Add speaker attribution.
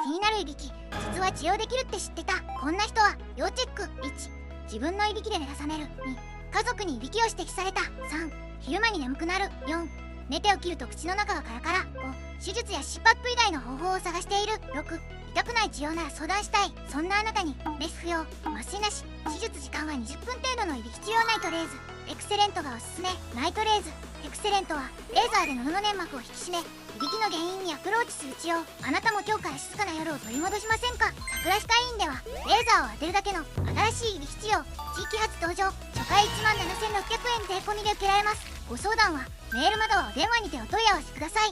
Speaker 1: 気になるいびき、実は治療できるって知ってた？こんな人は要チェック。1、自分のいびきで目が覚める。2、家族にいびきを指摘された。3、昼間に眠くなる。4、寝て起きると口の中がカラカラ。5、手術やシップアップ以外の方法を探している。6、痛くない治療なら相談したい。そんなあなたにメス不要、麻酔なし、手術時間は20分程度のいびき治療。ナイトレーズエクセレントがおすすめ。ナイトレーズエクセレントはレーザーで喉の粘膜を引き締め、いびきの原因にアプローチする治療。あなたも今日から静かな夜を取り戻しませんか？桜歯科医院ではレーザーを当てるだけの新しいいびき治療、地域発登場。初回17,600円税込みで受けられます。ご相談はメールまたはお電話にてお問い合わせください。